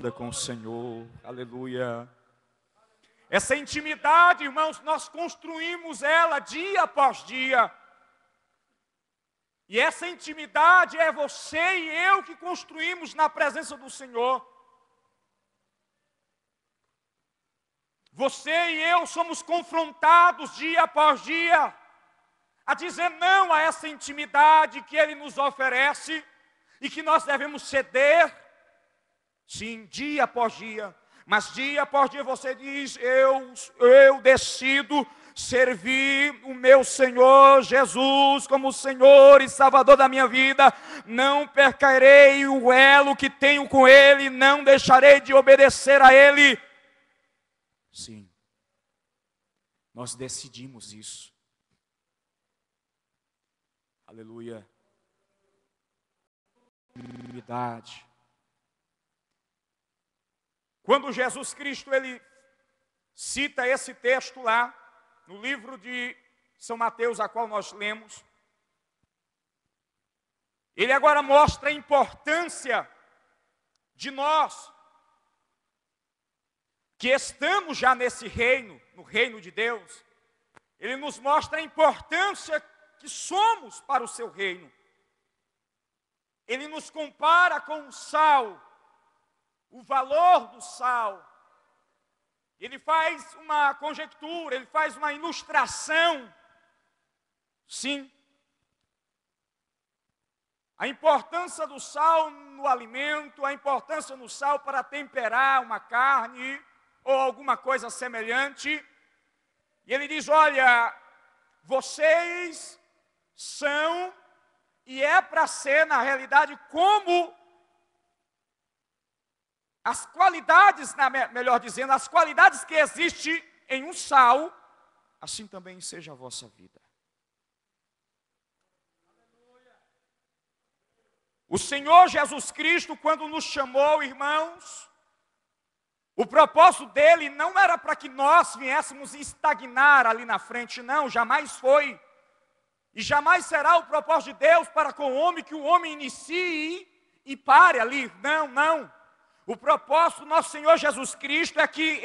com o Senhor, aleluia. Essa intimidade, irmãos, nós construímos ela dia após dia. E essa intimidade é você e eu que construímos na presença do Senhor. Você e eu somos confrontados dia após dia a dizer não a essa intimidade que Ele nos oferece e que nós devemos ceder. Sim, dia após dia. Mas dia após dia você diz, eu decido servir o meu Senhor Jesus como Senhor e Salvador da minha vida. Não percarei o elo que tenho com Ele, não deixarei de obedecer a Ele. Sim, nós decidimos isso. Aleluia. Intimidade. Quando Jesus Cristo, ele cita esse texto lá, no livro de São Mateus, a qual nós lemos, ele agora mostra a importância de nós, que estamos já nesse reino, no reino de Deus. Ele nos mostra a importância que somos para o seu reino. Ele nos compara com o sal, o valor do sal. Ele faz uma conjectura, ele faz uma ilustração. Sim. A importância do sal no alimento, a importância do sal para temperar uma carne ou alguma coisa semelhante. E ele diz, olha, vocês são, e é para ser na realidade como as qualidades, melhor dizendo, as qualidades que existem em um sal, assim também seja a vossa vida. O Senhor Jesus Cristo, quando nos chamou, irmãos, o propósito dele não era para que nós viéssemos estagnar ali na frente, não, jamais foi. E jamais será o propósito de Deus para com o homem que o homem inicie e pare ali, não, não. O propósito do nosso Senhor Jesus Cristo é que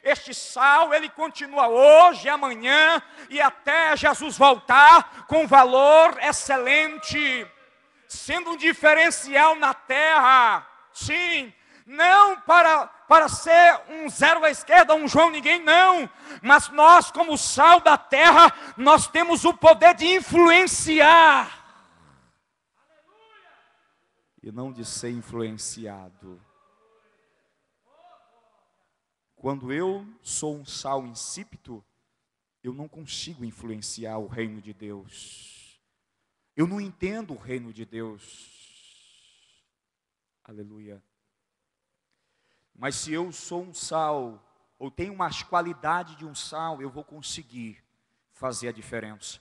este sal, ele continua hoje, amanhã e até Jesus voltar com valor excelente, sendo um diferencial na terra. Sim, não para ser um zero à esquerda, um João ninguém, não. Mas nós, como sal da terra, nós temos o poder de influenciar. E não de ser influenciado. Quando eu sou um sal insípido, eu não consigo influenciar o reino de Deus. Eu não entendo o reino de Deus. Aleluia. Mas se eu sou um sal, ou tenho umas qualidades de um sal, eu vou conseguir fazer a diferença.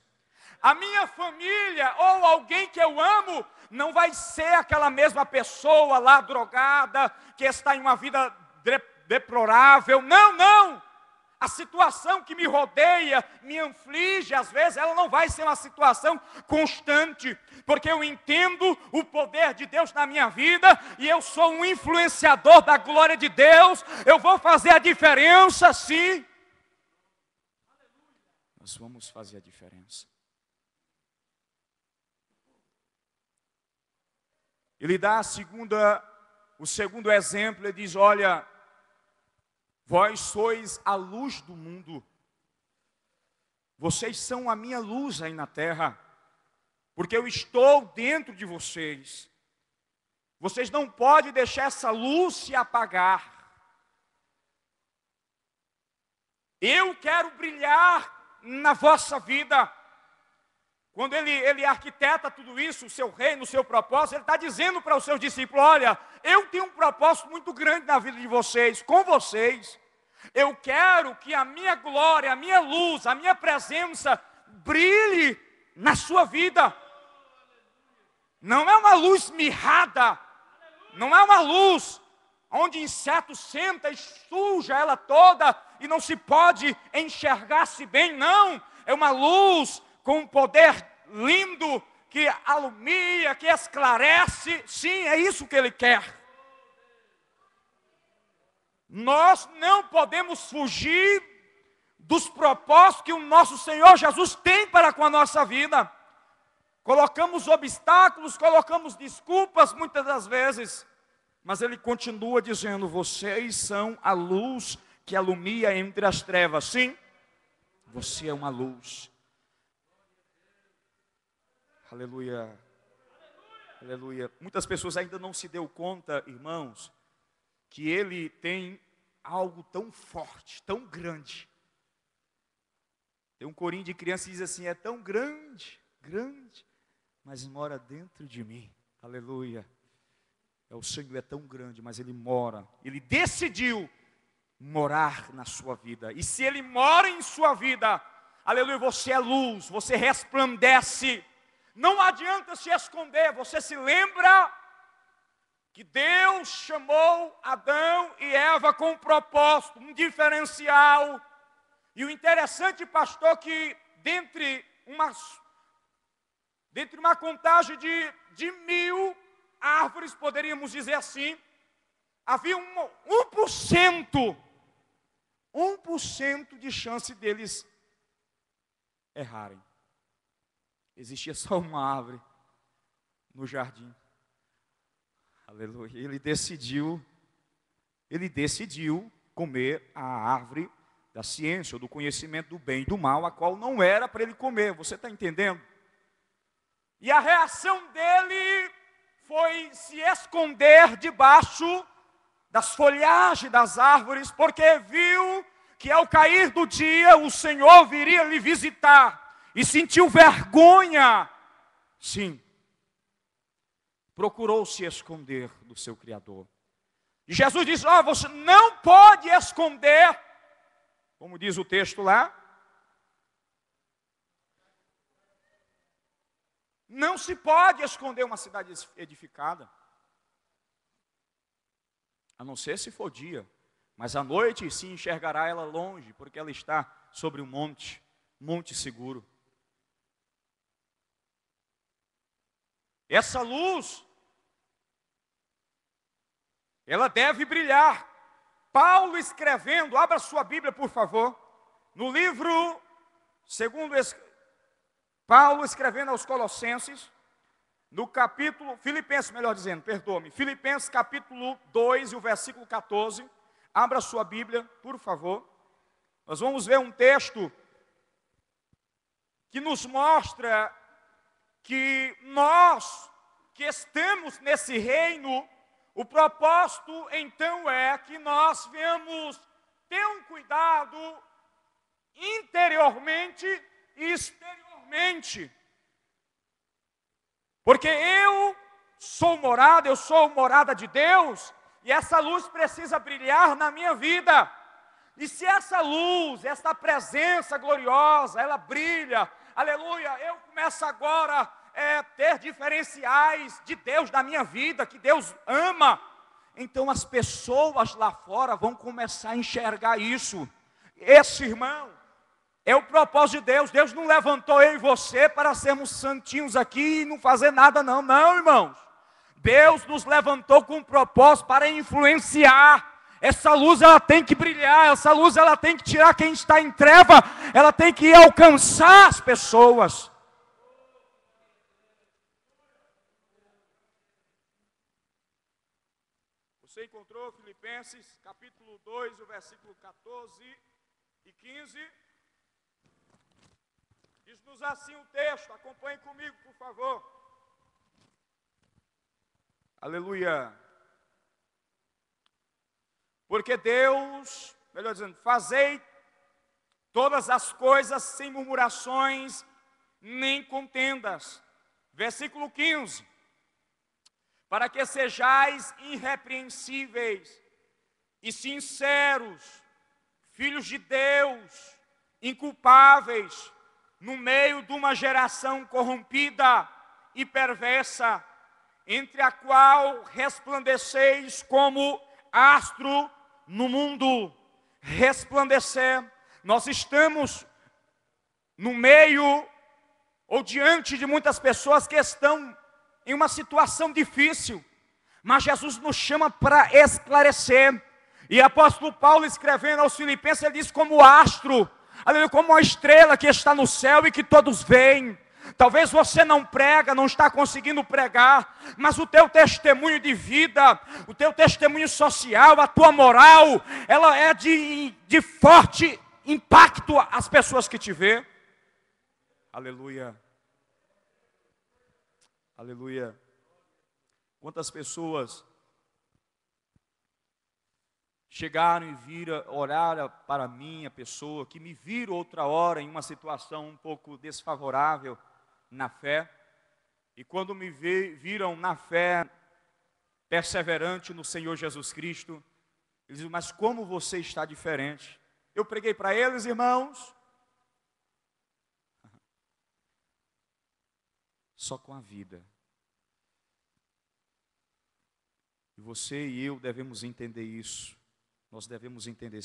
A minha família, ou alguém que eu amo, não vai ser aquela mesma pessoa lá drogada, que está em uma vida deplorável. Não, não. A situação que me rodeia, me aflige, às vezes, ela não vai ser uma situação constante, porque eu entendo o poder de Deus na minha vida, e eu sou um influenciador da glória de Deus, eu vou fazer a diferença, sim. Nós vamos fazer a diferença. Ele dá o segundo exemplo, ele diz, olha, vós sois a luz do mundo. Vocês são a minha luz aí na terra. Porque eu estou dentro de vocês. Vocês não podem deixar essa luz se apagar. Eu quero brilhar na vossa vida. Quando ele arquiteta tudo isso, o seu reino, o seu propósito, ele está dizendo para os seus discípulos, olha, eu tenho um propósito muito grande na vida de vocês, com vocês. Eu quero que a minha glória, a minha luz, a minha presença brilhe na sua vida. Não é uma luz mirrada, não é uma luz onde inseto senta e suja ela toda e não se pode enxergar-se bem, não. É uma luz com um poder lindo, que alumia, que esclarece. Sim, é isso que ele quer. Nós não podemos fugir dos propósitos que o nosso Senhor Jesus tem para com a nossa vida. Colocamos obstáculos, colocamos desculpas muitas das vezes, mas Ele continua dizendo: vocês são a luz que alumia entre as trevas. Sim, você é uma luz. Aleluia, aleluia. Muitas pessoas ainda não se deu conta, irmãos, que Ele tem algo tão forte, tão grande. Tem um corinho de criança que diz assim: é tão grande, grande, mas mora dentro de mim. Aleluia. O Senhor é tão grande, mas Ele mora. Ele decidiu morar na sua vida. E se Ele mora em sua vida, aleluia, você é luz, você resplandece. Não adianta se esconder. Você se lembra que Deus chamou Adão e Eva com um propósito, um diferencial. E o interessante, pastor, que dentre uma contagem de 1000 árvores, poderíamos dizer assim, havia 1% de chance deles errarem. Existia só uma árvore no jardim. Aleluia. Ele decidiu comer a árvore da ciência, ou do conhecimento do bem e do mal, a qual não era para ele comer. Você está entendendo? E a reação dele foi se esconder debaixo das folhagens das árvores, porque viu que ao cair do dia o Senhor viria lhe visitar, e sentiu vergonha. Sim, procurou se esconder do seu Criador. E Jesus diz: você não pode esconder, como diz o texto lá, não se pode esconder uma cidade edificada, a não ser se for dia, mas à noite se enxergará ela longe, porque ela está sobre um monte seguro. Essa luz, ela deve brilhar. Paulo escrevendo, abra sua Bíblia, por favor, no livro, Paulo escrevendo aos Colossenses, no capítulo, Filipenses capítulo 2 e o versículo 14, abra sua Bíblia, por favor. Nós vamos ver um texto que nos mostra que nós que estamos nesse reino, o propósito então é que nós venhamos ter um cuidado interiormente e exteriormente. Porque eu sou morada de Deus, e essa luz precisa brilhar na minha vida. E se essa luz, essa presença gloriosa, ela brilha, aleluia, eu começo agora a ter diferenciais de Deus na minha vida, que Deus ama. Então as pessoas lá fora vão começar a enxergar isso. Esse irmão é o propósito de Deus. Deus não levantou eu e você para sermos santinhos aqui e não fazer nada não, irmãos. Deus nos levantou com um propósito para influenciar. Essa luz ela tem que brilhar, essa luz ela tem que tirar quem está em treva, ela tem que alcançar as pessoas. Você encontrou Filipenses capítulo 2, o versículo 14 e 15? Diz-nos assim o texto, acompanhe comigo, por favor. Aleluia. Porque Deus, melhor dizendo, fazei todas as coisas sem murmurações nem contendas. Versículo 15. Para que sejais irrepreensíveis e sinceros, filhos de Deus, inculpáveis, no meio de uma geração corrompida e perversa, entre a qual resplandeceis como astro no mundo. Resplandecer. Nós estamos no meio ou diante de muitas pessoas que estão em uma situação difícil, mas Jesus nos chama para esclarecer. E apóstolo Paulo, escrevendo aos Filipenses, ele diz: como o astro, aleluia, como uma estrela que está no céu e que todos veem. Talvez você não prega, não está conseguindo pregar, mas o teu testemunho de vida, o teu testemunho social, a tua moral, ela é de forte impacto às pessoas que te vê. Aleluia. Aleluia. Quantas pessoas chegaram e viram, oraram para mim, a pessoa, que me viram outra hora em uma situação um pouco desfavorável na fé, e quando me viram na fé, perseverante no Senhor Jesus Cristo, eles dizem: mas como você está diferente? Eu preguei para eles, irmãos, só com a vida. E você e eu devemos entender isso. Nós devemos entender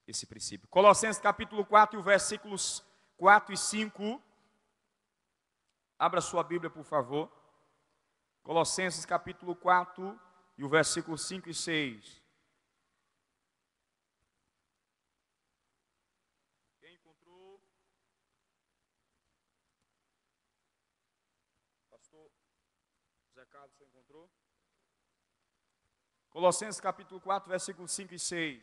esse princípio. Colossenses capítulo 4, versículos 4 e 5. Abra sua Bíblia, por favor. Colossenses capítulo 4 e o versículo 5 e 6. Quem encontrou? Pastor Zé Carlos, você encontrou? Colossenses capítulo 4, versículos 5 e 6.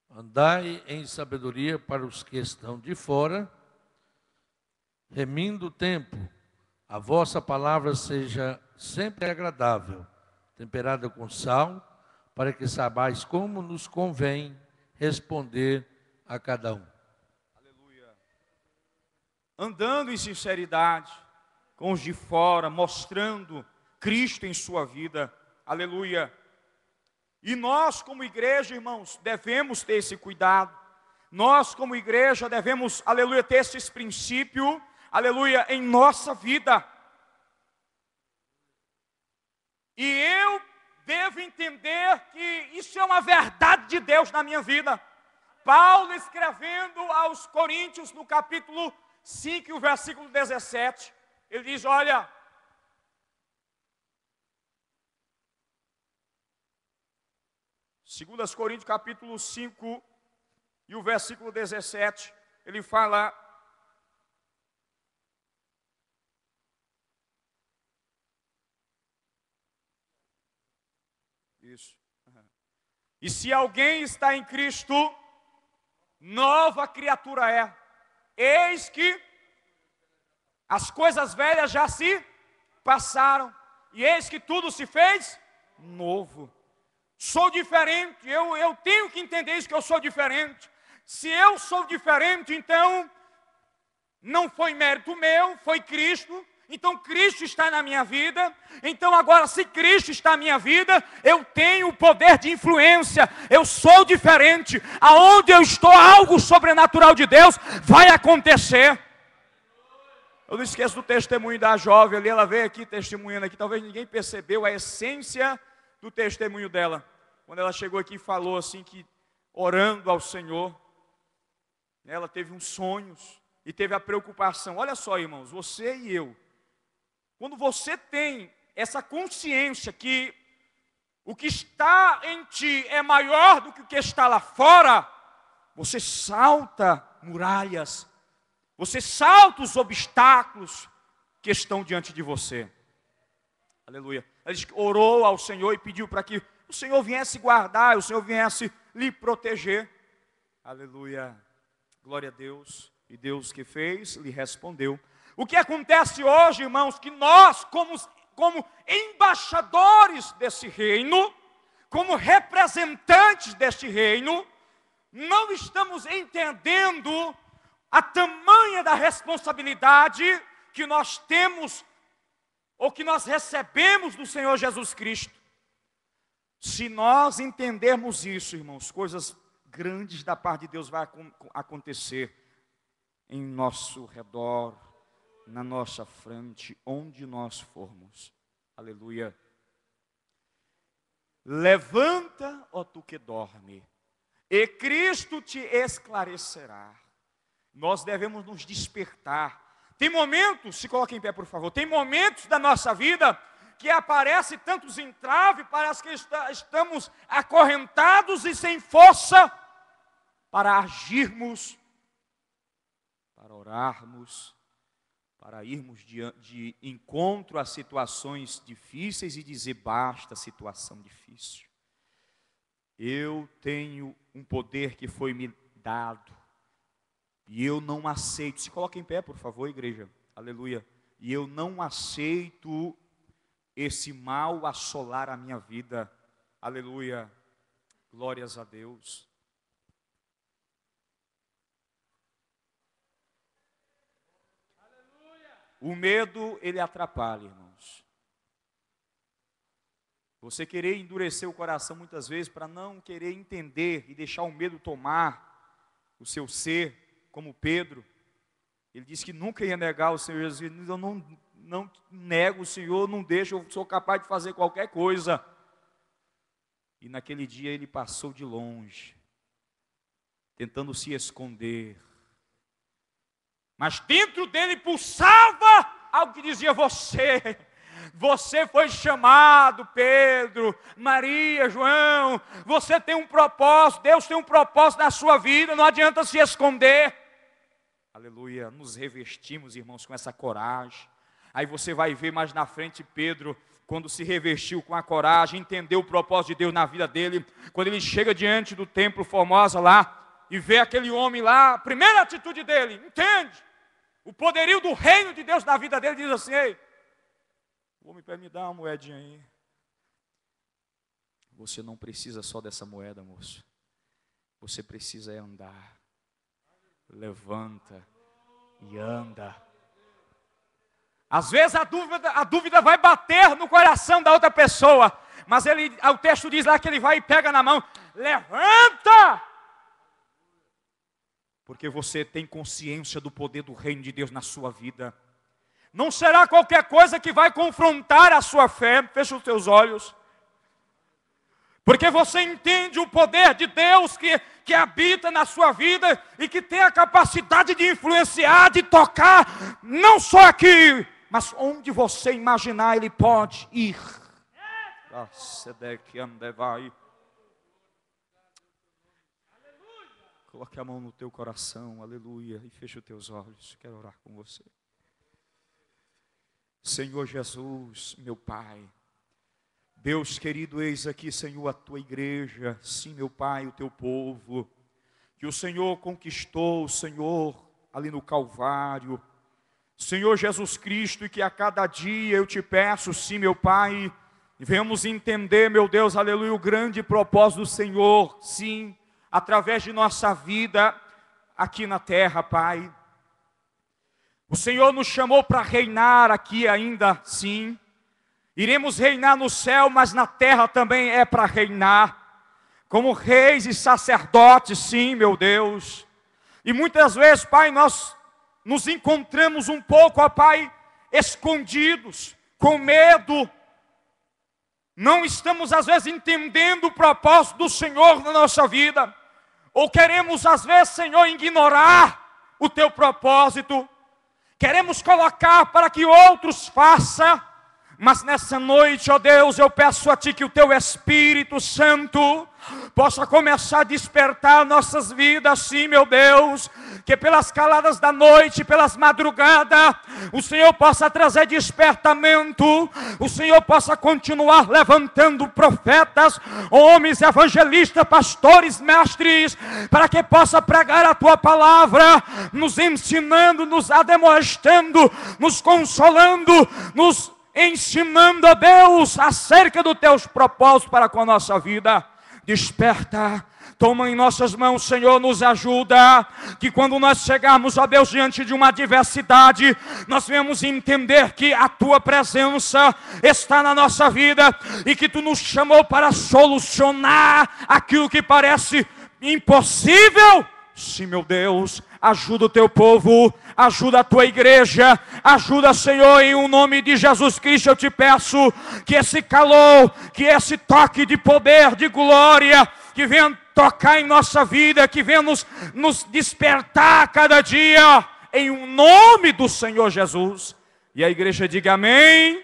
Andai em sabedoria para os que estão de fora, remindo o tempo, a vossa palavra seja sempre agradável, temperada com sal, para que saibais como nos convém responder a cada um. Aleluia. Andando em sinceridade com os de fora, mostrando Cristo em sua vida. Aleluia. E nós como igreja, irmãos, devemos ter esse cuidado. Nós como igreja devemos, aleluia, ter esses princípios, aleluia, em nossa vida. E eu devo entender que isso é uma verdade de Deus na minha vida. Paulo, escrevendo aos Coríntios, no capítulo 5, o versículo 17, ele diz: olha, Segundo Coríntios capítulo 5 e o versículo 17, ele fala: isso. E se alguém está em Cristo, nova criatura é. Eis que as coisas velhas já se passaram, e eis que tudo se fez novo. Sou diferente, eu tenho que entender isso, que eu sou diferente. Se eu sou diferente, então não foi mérito meu, foi Cristo. Então Cristo está na minha vida. Então agora, se Cristo está na minha vida, eu tenho o poder de influência. Eu sou diferente. Aonde eu estou, algo sobrenatural de Deus vai acontecer. Eu não esqueço do testemunho da jovem ali. Ela veio aqui testemunhando aqui. Talvez ninguém percebeu a essência do testemunho dela. Quando ela chegou aqui e falou assim, que orando ao Senhor, ela teve uns sonhos e teve a preocupação. Olha só, irmãos, você e eu, quando você tem essa consciência que o que está em ti é maior do que o que está lá fora, você salta muralhas, você salta os obstáculos que estão diante de você. Aleluia. Ela orou ao Senhor e pediu para que o Senhor viesse guardar, o Senhor viesse lhe proteger. Aleluia. Glória a Deus. E Deus que fez, lhe respondeu. O que acontece hoje, irmãos, que nós, como embaixadores desse reino, como representantes deste reino, não estamos entendendo a tamanha da responsabilidade que nós temos, ou que nós recebemos do Senhor Jesus Cristo. Se nós entendermos isso, irmãos, coisas grandes da parte de Deus vão acontecer em nosso redor, na nossa frente, onde nós formos. Aleluia. Levanta, ó tu que dorme, e Cristo te esclarecerá. Nós devemos nos despertar. Tem momentos, se coloque em pé por favor, tem momentos da nossa vida que aparece tantos entraves, parece que estamos acorrentados e sem força para agirmos, para orarmos, para irmos de encontro a situações difíceis e dizer basta situação difícil. Eu tenho um poder que foi me dado e eu não aceito. Se coloque em pé, por favor, igreja. Aleluia. E eu não aceito esse mal assolar a minha vida. Aleluia. Glórias a Deus. O medo, ele atrapalha, irmãos. Você querer endurecer o coração muitas vezes para não querer entender e deixar o medo tomar o seu ser, como Pedro. Ele disse que nunca ia negar o Senhor Jesus. Eu não nego o Senhor, não deixo, eu sou capaz de fazer qualquer coisa. E naquele dia ele passou de longe, tentando se esconder. Mas dentro dele pulsava algo que dizia: você foi chamado, Pedro, Maria, João, você tem um propósito, Deus tem um propósito na sua vida, não adianta se esconder. Aleluia, nos revestimos, irmãos, com essa coragem. Aí você vai ver mais na frente Pedro, quando se revestiu com a coragem, entendeu o propósito de Deus na vida dele, quando ele chega diante do templo Formosa lá, e vê aquele homem lá, a primeira atitude dele, entende o poderio do reino de Deus na vida dele, diz assim: ei, o homem pede, me dá uma moedinha aí. Você não precisa só dessa moeda, moço. Você precisa é andar. Levanta e anda. Às vezes a dúvida vai bater no coração da outra pessoa, mas o texto diz lá que ele vai e pega na mão: levanta! Porque você tem consciência do poder do reino de Deus na sua vida. Não será qualquer coisa que vai confrontar a sua fé. Fecha os teus olhos. Porque você entende o poder de Deus que habita na sua vida e que tem a capacidade de influenciar, de tocar, não só aqui, mas onde você imaginar Ele pode ir. Coloque a mão no teu coração, aleluia, e feche os teus olhos. Quero orar com você. Senhor Jesus, meu Pai, Deus querido, eis aqui, Senhor, a tua igreja, sim, meu Pai, o teu povo, que o Senhor conquistou, Senhor, ali no Calvário. Senhor Jesus Cristo, e que a cada dia eu te peço, sim, meu Pai, venhamos entender, meu Deus, aleluia, o grande propósito do Senhor, sim, através de nossa vida aqui na terra, Pai. O Senhor nos chamou para reinar aqui ainda, sim. Iremos reinar no céu, mas na terra também é para reinar. Como reis e sacerdotes, sim, meu Deus. E muitas vezes, Pai, nós nos encontramos um pouco, ó Pai, escondidos, com medo. Não estamos, às vezes, entendendo o propósito do Senhor na nossa vida. Ou queremos, às vezes, Senhor, ignorar o teu propósito. Queremos colocar para que outros façam. Mas nessa noite, ó Deus, eu peço a Ti que o Teu Espírito Santo possa começar a despertar nossas vidas, sim, meu Deus. Que pelas caladas da noite, pelas madrugadas, o Senhor possa trazer despertamento. O Senhor possa continuar levantando profetas, homens, evangelistas, pastores, mestres, para que possa pregar a Tua palavra, nos ensinando, nos admoestando, nos consolando, nos ensinando a Deus acerca dos teus propósitos para com a nossa vida. Desperta, toma em nossas mãos, Senhor, nos ajuda, que quando nós chegarmos, ó Deus, diante de uma adversidade, nós venhamos entender que a Tua presença está na nossa vida, e que Tu nos chamou para solucionar aquilo que parece impossível. Sim, meu Deus, ajuda o Teu povo, ajuda a Tua igreja, ajuda, Senhor, em o nome de Jesus Cristo. Eu te peço que esse calor, que esse toque de poder, de glória, que venha tocar em nossa vida, que venha nos despertar a cada dia, em o nome do Senhor Jesus. E a igreja diga amém.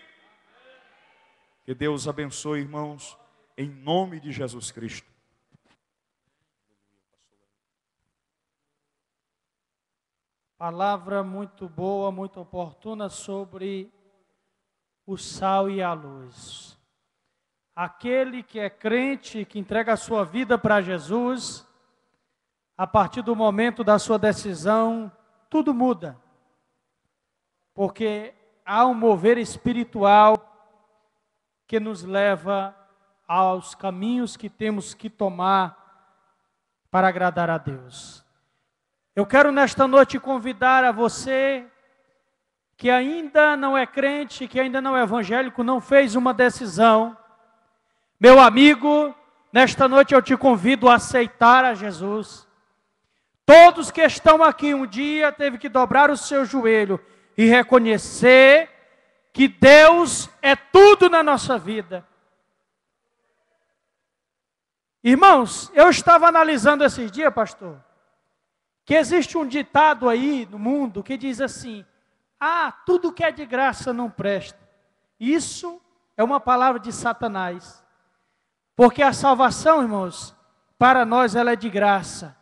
Que Deus abençoe, irmãos, em nome de Jesus Cristo. Palavra muito boa, muito oportuna sobre o sal e a luz. Aquele que é crente, que entrega a sua vida para Jesus, a partir do momento da sua decisão, tudo muda. Porque há um mover espiritual que nos leva aos caminhos que temos que tomar para agradar a Deus. Eu quero nesta noite convidar a você que ainda não é crente, que ainda não é evangélico, não fez uma decisão. Meu amigo, nesta noite eu te convido a aceitar a Jesus. Todos que estão aqui um dia teve que dobrar o seu joelho e reconhecer que Deus é tudo na nossa vida. Irmãos, eu estava analisando esses dias, pastor, que existe um ditado aí no mundo que diz assim: tudo que é de graça não presta. Isso é uma palavra de Satanás. Porque a salvação, irmãos, para nós ela é de graça.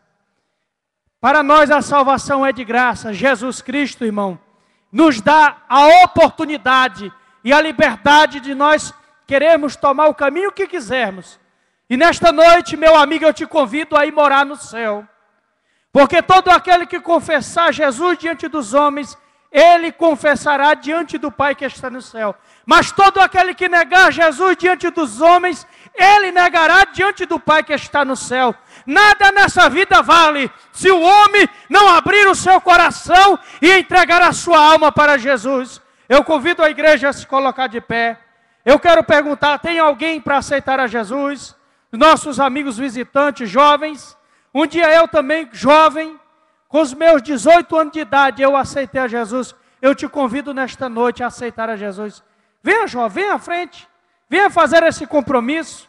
Para nós a salvação é de graça. Jesus Cristo, irmão, nos dá a oportunidade e a liberdade de nós queremos tomar o caminho que quisermos. E nesta noite, meu amigo, eu te convido a ir morar no céu. Porque todo aquele que confessar Jesus diante dos homens, ele confessará diante do Pai que está no céu. Mas todo aquele que negar Jesus diante dos homens, ele negará diante do Pai que está no céu. Nada nessa vida vale se o homem não abrir o seu coração e entregar a sua alma para Jesus. Eu convido a igreja a se colocar de pé. Eu quero perguntar, tem alguém para aceitar a Jesus? Nossos amigos visitantes, jovens. Um dia eu também, jovem, com os meus 18 anos de idade, eu aceitei a Jesus. Eu te convido nesta noite a aceitar a Jesus. Venha, jovem, venha à frente. Venha fazer esse compromisso.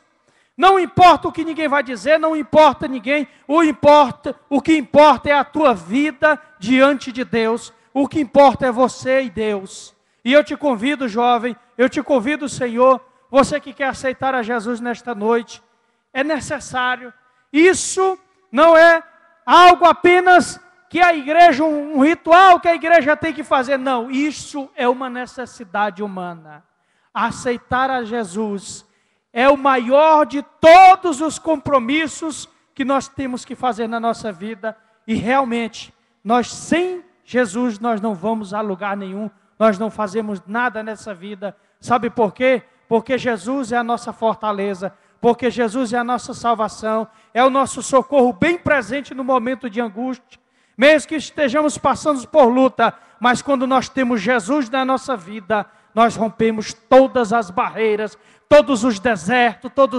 Não importa o que ninguém vai dizer, não importa ninguém. O que importa é a tua vida diante de Deus. O que importa é você e Deus. E eu te convido, jovem, eu te convido, Senhor, você que quer aceitar a Jesus nesta noite, é necessário. Isso não é algo apenas que a igreja, um ritual que a igreja tem que fazer. Não, isso é uma necessidade humana. Aceitar a Jesus é o maior de todos os compromissos que nós temos que fazer na nossa vida. E realmente, nós sem Jesus, nós não vamos a lugar nenhum. Nós não fazemos nada nessa vida. Sabe por quê? Porque Jesus é a nossa fortaleza. Porque Jesus é a nossa salvação. É o nosso socorro bem presente no momento de angústia. Mesmo que estejamos passando por luta, mas quando nós temos Jesus na nossa vida, nós rompemos todas as barreiras, todos os desertos, todos